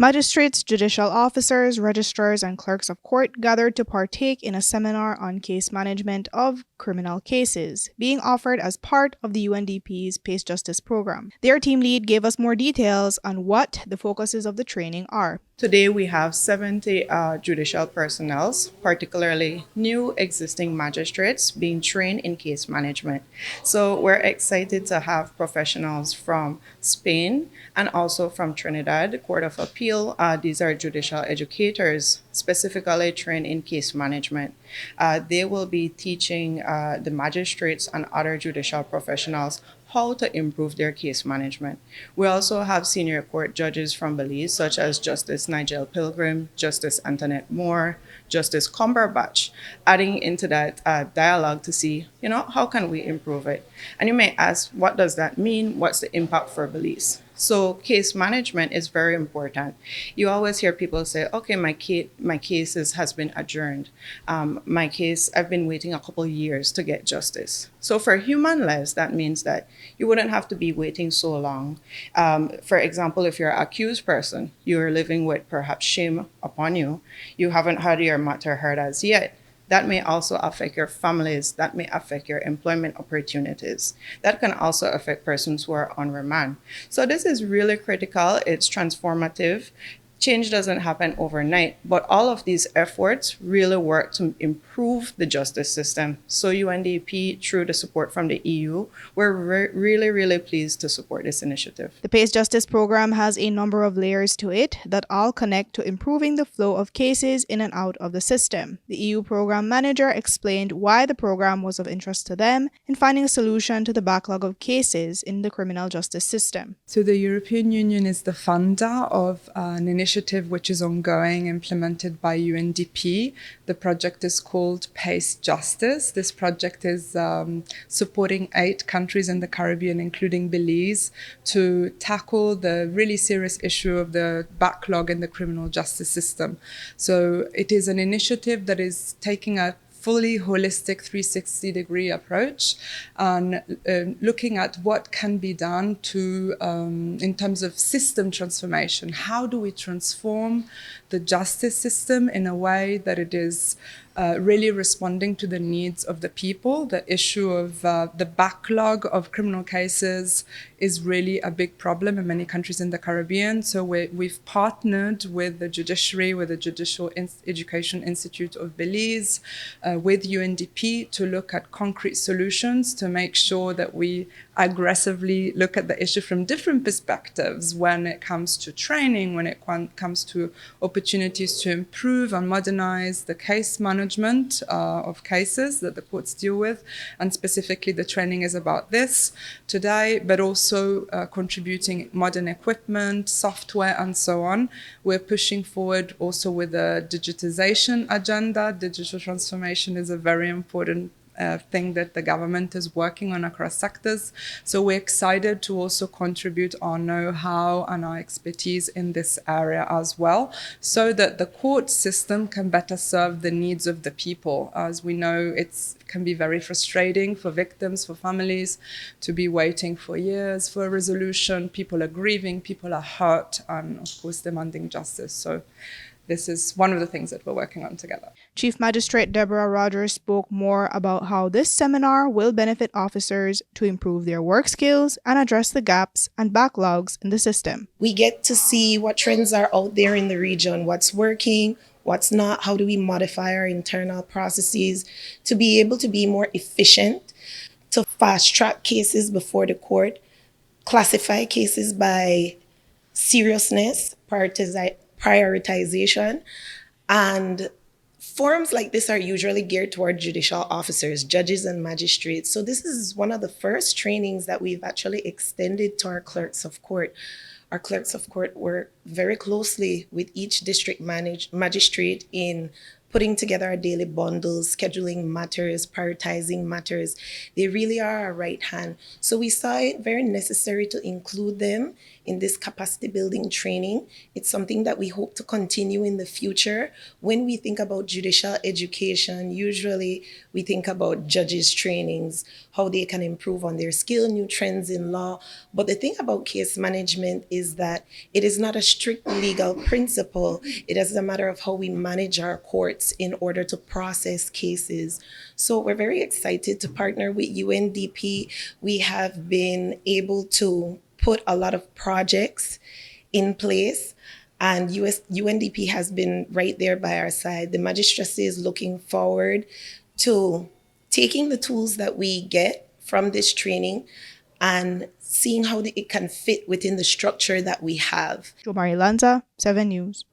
Magistrates, judicial officers, registrars, and clerks of court gathered to partake in a seminar on case management of criminal cases, being offered as part of the UNDP's PACE Justice program. Their team lead gave us more details on what the focuses of the training are. Today we have 70 judicial personnel, particularly new existing magistrates, being trained in case management. So we're excited to have professionals from Spain and also from Trinidad Court of Appeal. These are judicial educators specifically trained in case management. They will be teaching the magistrates and other judicial professionals how to improve their case management. We also have senior court judges from Belize, such as Justice Nigel Pilgrim, Justice Antoinette Moore, Justice Cumberbatch, adding into that dialogue to see, how can we improve it? And you may ask, what does that mean? What's the impact for Belize? So case management is very important. You always hear people say, okay, my case has been adjourned. My case, I've been waiting a couple years to get justice. So for human lives, that means that you wouldn't have to be waiting so long. For example, if you're an accused person, you're living with perhaps shame upon you, you haven't had your matter heard as yet. That may also affect your families. That may affect your employment opportunities. That can also affect persons who are on remand. So this is really critical. It's transformative. Change doesn't happen overnight, but all of these efforts really work to improve the justice system. So UNDP, through the support from the EU, we're really, really pleased to support this initiative. The PACE Justice program has a number of layers to it that all connect to improving the flow of cases in and out of the system. The EU program manager explained why the program was of interest to them in finding a solution to the backlog of cases in the criminal justice system. So the European Union is the funder of an initiative which is ongoing, implemented by UNDP. The project is called PACE Justice. This project is supporting 8 countries in the Caribbean, including Belize, to tackle the really serious issue of the backlog in the criminal justice system. So it is an initiative that is taking a fully holistic 360-degree approach and looking at what can be done to, in terms of system transformation. How do we transform the justice system in a way that it is really responding to the needs of the people? The issue of the backlog of criminal cases is really a big problem in many countries in the Caribbean. So we've partnered with the judiciary, with the Judicial Education Institute of Belize, with UNDP to look at concrete solutions to make sure that we aggressively look at the issue from different perspectives when it comes to training, when it comes to opportunities to improve and modernize the case management of cases that the courts deal with. And specifically, the training is about this today, but also contributing modern equipment, software, and so on. We're pushing forward also with a digitization agenda. Digital transformation is a very important thing that the government is working on across sectors. So we're excited to also contribute our know-how and our expertise in this area as well, so that the court system can better serve the needs of the people. As we know, it can be very frustrating for victims, for families, to be waiting for years for a resolution. People are grieving, people are hurt, and of course demanding justice. So this is one of the things that we're working on together. Chief Magistrate Deborah Rogers spoke more about how this seminar will benefit officers to improve their work skills and address the gaps and backlogs in the system. We get to see what trends are out there in the region, what's working, what's not, how do we modify our internal processes to be able to be more efficient, to fast track cases before the court, classify cases by seriousness, prioritization, and forums like this are usually geared toward judicial officers, judges, and magistrates. So this is one of the first trainings that we've actually extended to our clerks of court. Our clerks of court work very closely with each district magistrate in putting together our daily bundles, scheduling matters, prioritizing matters. They really are our right hand. So we saw it very necessary to include them in this capacity building training. It's something that we hope to continue in the future. When we think about judicial education, usually we think about judges' trainings, how they can improve on their skill, new trends in law. But the thing about case management is that it is not a strict legal principle. It is a matter of how we manage our courts in order to process cases. So we're very excited to partner with UNDP. We have been able to put a lot of projects in place, and UNDP has been right there by our side. The magistracy is looking forward to taking the tools that we get from this training and seeing how it can fit within the structure that we have. Jomari Lanza, 7 News.